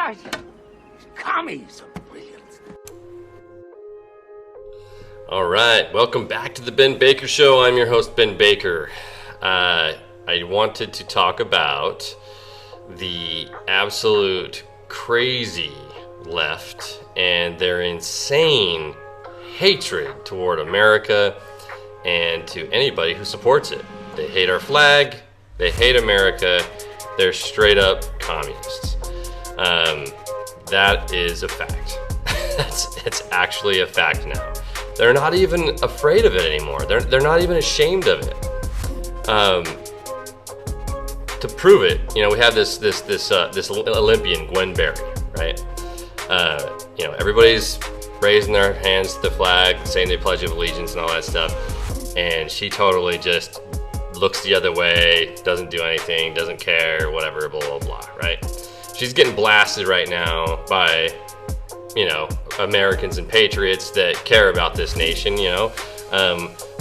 guys, commies are brilliant. All right, welcome back to the Ben Baker Show. I'm your host, Ben Baker. I wanted to talk about the absolute crazy left and their insane hatred toward America and to anybody who supports it. They hate our flag, they hate America, they're straight up communists. That is a fact. It's actually a fact now. They're not even afraid of it anymore. They're not even ashamed of it. To prove it, you know, we have this Olympian, Gwen Berry, right? You know, everybody's raising their hands to the flag, saying they pledge of allegiance and all that stuff, and she totally just looks the other way, doesn't do anything, doesn't care, whatever, blah, blah, blah, right? She's getting blasted right now by, you know, Americans and patriots that care about this nation, you know.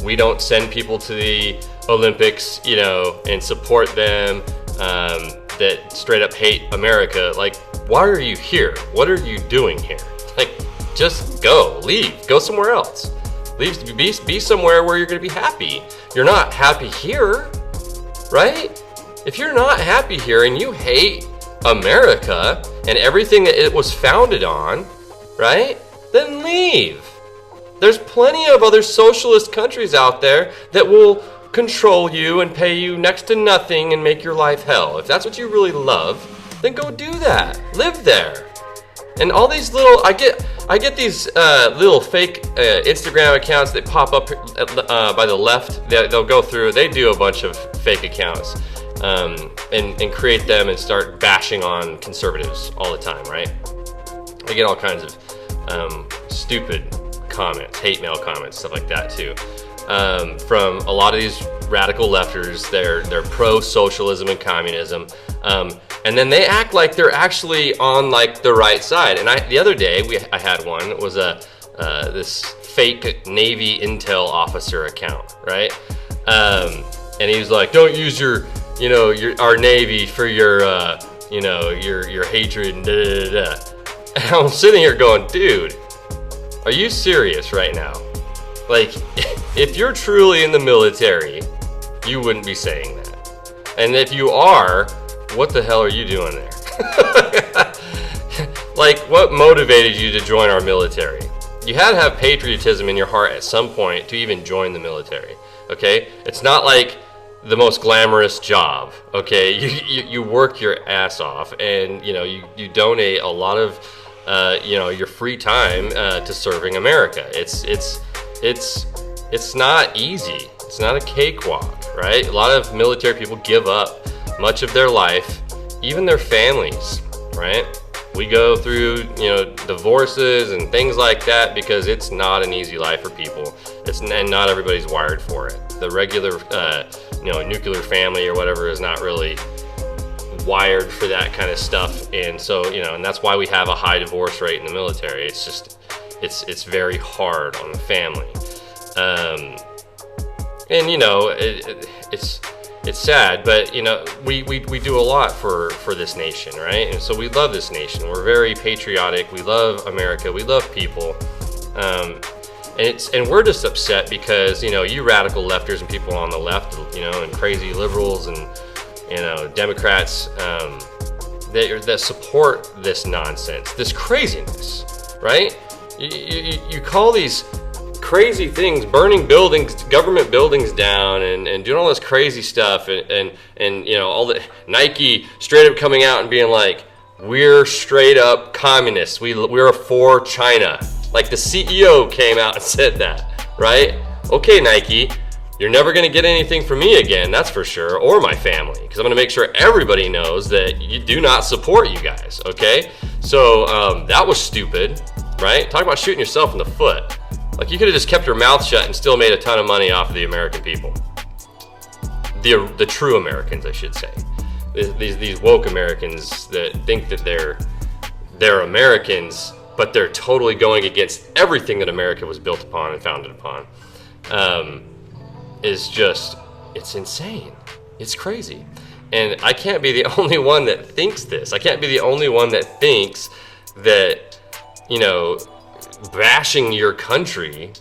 We don't send people to the Olympics, you know, and support them that straight up hate America. Like, why are you here? What are you doing here? Like, just go, leave, go somewhere else. Leave, be somewhere where you're gonna be happy. You're not happy here, right? If you're not happy here and you hate America and everything that it was founded on, right? Then leave. There's plenty of other socialist countries out there that will control you and pay you next to nothing and make your life hell. If that's what you really love, then go do that. Live there. And all these little, I get these little fake Instagram accounts that pop up by the left. They'll go through, they do a bunch of fake accounts and create them and start bashing on conservatives all the time, right? They get all kinds of stupid comments, hate mail comments, stuff like that too. From a lot of these radical lefters. They're pro-socialism and communism. And then they act like they're actually on like the right side. And the other day I had one. It was this fake Navy intel officer account, right? And he was like, "Don't use our Navy for your hatred." And da da da da. And I'm sitting here going, dude, are you serious right now? Like, if you're truly in the military, you wouldn't be saying that. And if you are, what the hell are you doing there? Like, what motivated you to join our military? You had to have patriotism in your heart at some point to even join the military, okay? It's not like the most glamorous job, okay? You work your ass off, and you donate a lot of your free time to serving America. It's not easy. It's not a cakewalk, right? A lot of military people give up much of their life, even their families, right? We go through, divorces and things like that because it's not an easy life for people. And not everybody's wired for it. The regular, nuclear family or whatever is not really wired for that kind of stuff. And so, and that's why we have a high divorce rate in the military. It's just, it's very hard on the family. It's sad, but we do a lot for this nation, right? And so we love this nation. We're very patriotic. We love America. We love people. And we're just upset because you radical lefters and people on the left, and crazy liberals and Democrats that support this nonsense, this craziness, right? You call these crazy things, burning buildings, government buildings down, and doing all this crazy stuff, and all the Nike straight up coming out and being like, we're straight up communists. We're for China. Like the CEO came out and said that, right? Okay, Nike, you're never gonna get anything from me again, that's for sure, or my family, because I'm gonna make sure everybody knows that you do not support you guys, okay? So that was stupid, right? Talk about shooting yourself in the foot. Like, you could have just kept your mouth shut and still made a ton of money off of the American people. The true Americans, I should say. These woke Americans that think that they're Americans, but they're totally going against everything that America was built upon and founded upon. It's insane. It's crazy. And I can't be the only one that thinks this. I can't be the only one that thinks that, you know, bashing your country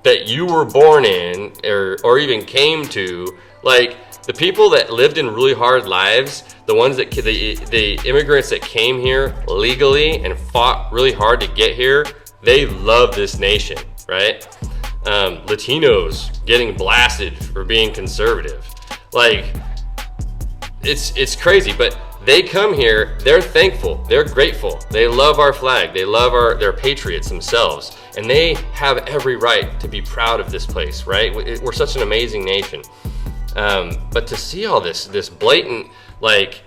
that you were born in or even came to, like the people that lived in really hard lives, the ones that the immigrants that came here legally and fought really hard to get here, they love this nation, right? Latinos getting blasted for being conservative, like it's crazy, but they come here, they're thankful, they're grateful, they love our flag, they love they're patriots themselves, and they have every right to be proud of this place, right? We're such an amazing nation. But to see all this blatant, like,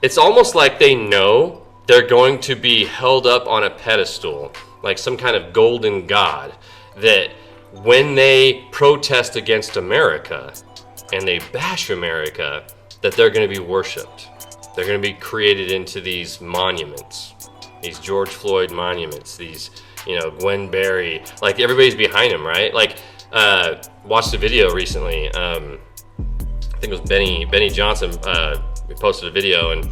it's almost like they know they're going to be held up on a pedestal, like some kind of golden god, that when they protest against America and they bash America, that they're going to be worshipped. They're going to be created into these monuments, these George Floyd monuments, these, you know, Gwen Berry, like everybody's behind him, right? Like, watched a video recently. I think it was Benny Johnson. We posted a video, and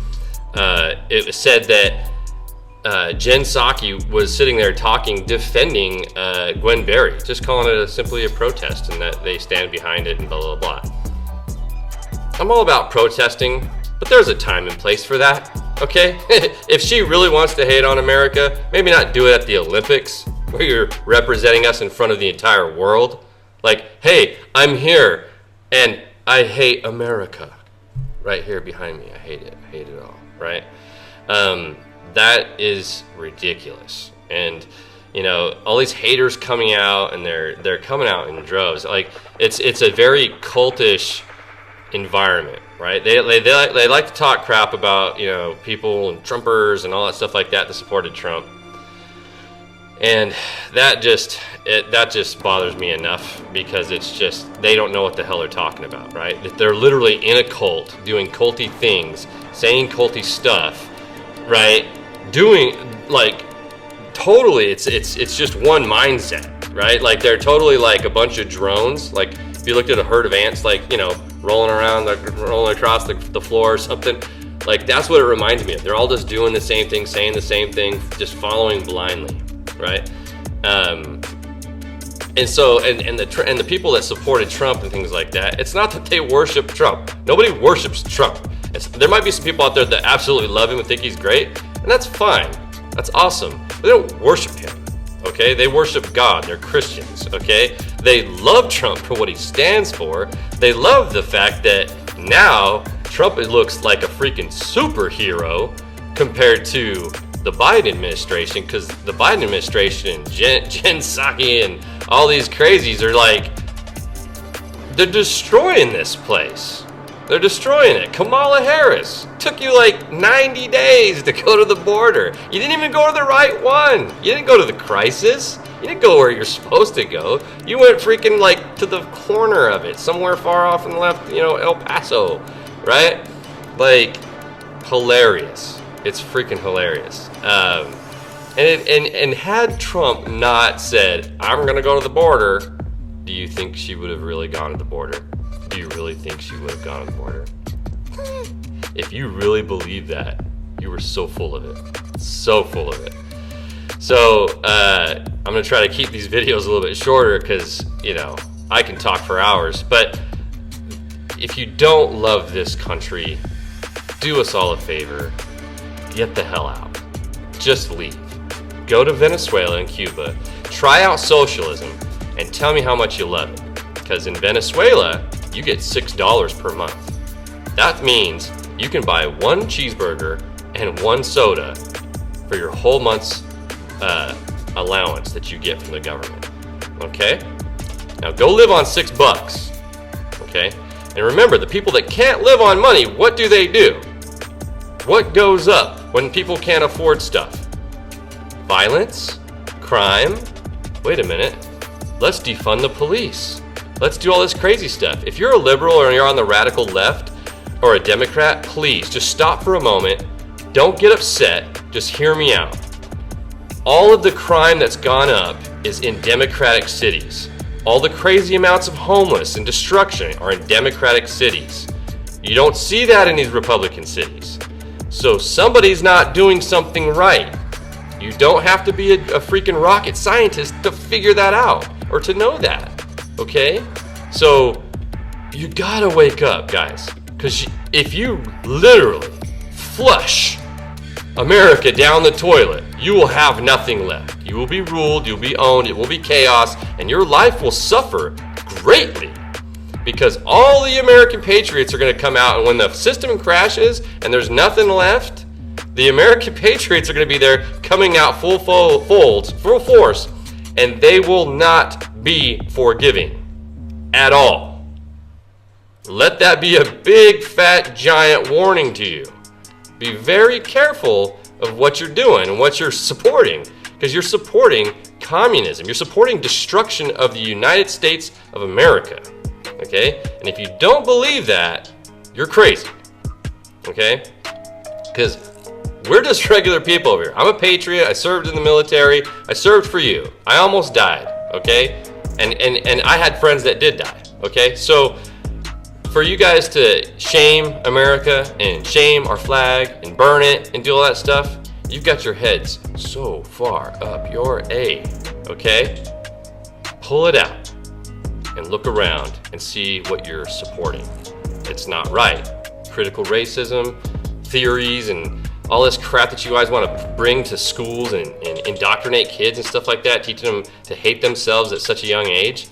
it said that Jen Psaki was sitting there talking, defending Gwen Berry, just calling it simply a protest, and that they stand behind it, and blah blah blah. I'm all about protesting, but there's a time and place for that, okay? If she really wants to hate on America, maybe not do it at the Olympics, where you're representing us in front of the entire world. Like, hey, I'm here, and I hate America. Right here behind me, I hate it all, right? That is ridiculous. And, you know, all these haters coming out, and they're coming out in droves. Like, it's a very cultish environment, right? They like to talk crap about, you know, people and Trumpers and all that stuff like that supported Trump, and that just bothers me enough, because it's just, they don't know what the hell they're talking about, right? They're literally in a cult, doing culty things, saying culty stuff, right? Doing, like, totally, it's just one mindset, right? Like, they're totally like a bunch of drones. Like, if you looked at a herd of ants, like, you know, rolling around, like rolling across the floor or something, like, that's what it reminds me of. They're all just doing the same thing, saying the same thing, just following blindly, right? And so, and the people that supported Trump and things like that, it's not that they worship Trump. Nobody worships Trump. There might be some people out there that absolutely love him and think he's great, and that's fine. That's awesome. But they don't worship him, okay? They worship God. They're Christians, okay? They love Trump for what he stands for. They love the fact that now Trump looks like a freaking superhero compared to the Biden administration, because the Biden administration and Jen Psaki and all these crazies are like, they're destroying this place. They're destroying it. Kamala Harris, took you like 90 days to go to the border. You didn't even go to the right one. You didn't go to the crisis. You didn't go where you're supposed to go. You went freaking like to the corner of it, somewhere far off on the left, you know, El Paso, right? Like, hilarious. It's freaking hilarious. And had Trump not said, I'm gonna go to the border, do you think she would have really gone to the border? Do you really think she would have gone to the border? If you really believe that, you were so full of it. So full of it. So, I'm gonna try to keep these videos a little bit shorter, because, you know, I can talk for hours. But if you don't love this country, do us all a favor. Get the hell out. Just leave. Go to Venezuela and Cuba. Try out socialism and tell me how much you love it. Because in Venezuela, you get $6 per month. That means you can buy one cheeseburger and one soda for your whole month's allowance that you get from the government. Okay? Now go live on $6. Okay? And remember, the people that can't live on money, what do? What goes up when people can't afford stuff? Violence? Crime? Wait a minute. Let's defund the police. Let's do all this crazy stuff. If you're a liberal or you're on the radical left or a Democrat, please just stop for a moment. Don't get upset. Just hear me out. All of the crime that's gone up is in democratic cities. All the crazy amounts of homeless and destruction are in democratic cities. You don't see that in these Republican cities. So somebody's not doing something right. You don't have to be a freaking rocket scientist to figure that out or to know that, okay? So you gotta wake up, guys, because if you literally flush America down the toilet, you will have nothing left. You will be ruled, you'll be owned, it will be chaos, and your life will suffer greatly because all the American patriots are going to come out, and when the system crashes and there's nothing left, the American patriots are going to be there coming out full force, and they will not be forgiving at all. Let that be a big, fat, giant warning to you. Be very careful of what you're doing and what you're supporting, because you're supporting communism. You're supporting destruction of the United States of America, okay? And if you don't believe that, you're crazy, okay? Because we're just regular people over here. I'm a patriot. I served in the military. I served for you. I almost died, okay? And I had friends that did die, okay? So for you guys to shame America and shame our flag and burn it and do all that stuff, you've got your heads so far up your A, okay? Pull it out and look around and see what you're supporting. It's not right. Critical racism, theories, and all this crap that you guys want to bring to schools and indoctrinate kids and stuff like that, teaching them to hate themselves at such a young age.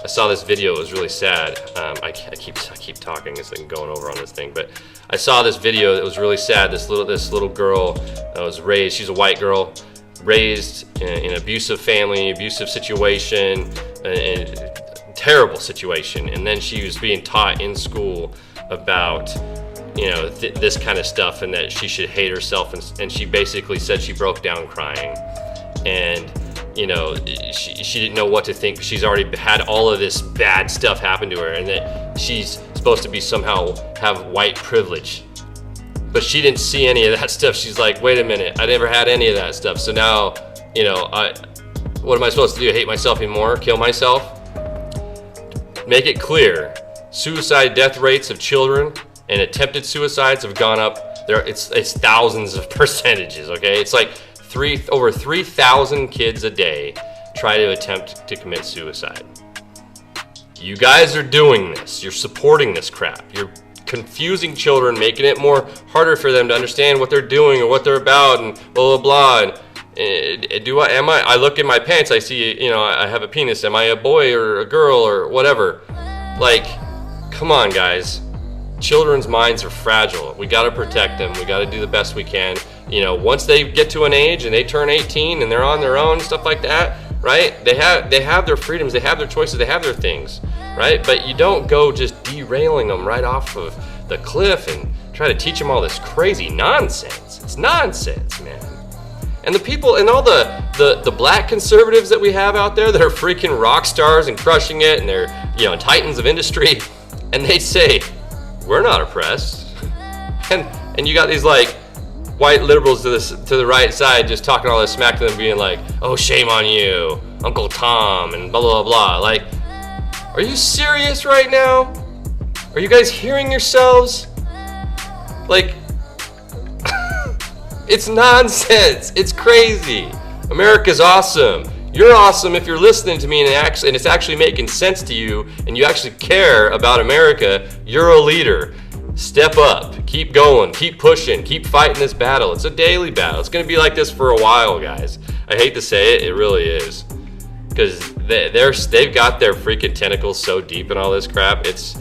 I saw this video, it was really sad. I keep talking, it's like going over on this thing, but I saw this video that was really sad. This little girl was raised, she's a white girl, raised in an abusive family, abusive situation, a terrible situation, and then she was being taught in school about, you know, this kind of stuff, and that she should hate herself, and she basically said she broke down crying, and you know, she didn't know what to think. She's already had all of this bad stuff happen to her, and that she's supposed to be somehow have white privilege, but she didn't see any of that stuff. She's like, wait a minute, I never had any of that stuff. So now, you know, what am I supposed to do? Hate myself even more? Kill myself? Make it clear, suicide death rates of children and attempted suicides have gone up. It's thousands of percentages. Okay, it's like over 3,000 kids a day try to attempt to commit suicide. You guys are doing this. You're supporting this crap. You're confusing children, making it harder for them to understand what they're doing or what they're about, and blah blah blah. And I look in my pants, I see, you know, I have a penis. Am I a boy or a girl or whatever? Like, come on, guys. Children's minds are fragile. We got to protect them. We got to do the best we can. You know, once they get to an age and they turn 18 and they're on their own, stuff like that, right? They have their freedoms, they have their choices, they have their things, right? But you don't go just derailing them right off of the cliff and try to teach them all this crazy nonsense. It's nonsense, man. And the people and all the black conservatives that we have out there that are freaking rock stars and crushing it, and they're, you know, titans of industry, and they say, we're not oppressed. And you got these like white liberals to the right side just talking all this smack to them, being like, oh, shame on you, Uncle Tom, and blah blah blah. Like, are you serious right now? Are you guys hearing yourselves? Like, it's nonsense. It's crazy. America's awesome. You're awesome if you're listening to me and it's actually making sense to you, and you actually care about America. You're a leader. Step up, keep going, keep pushing, keep fighting this battle. It's a daily battle. It's gonna be like this for a while, guys. I hate to say it, it really is. Because they've got their freaking tentacles so deep in all this crap, it's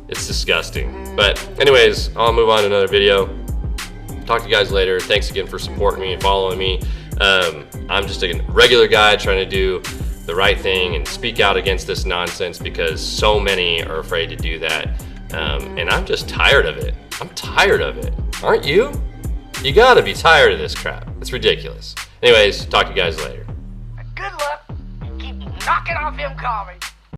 disgusting. But anyways, I'll move on to another video. Talk to you guys later. Thanks again for supporting me and following me. I'm just a regular guy trying to do the right thing and speak out against this nonsense, because so many are afraid to do that. And I'm just tired of it. I'm tired of it. Aren't you? You gotta be tired of this crap. It's ridiculous. Anyways, talk to you guys later. Good luck. Keep knocking off them commies.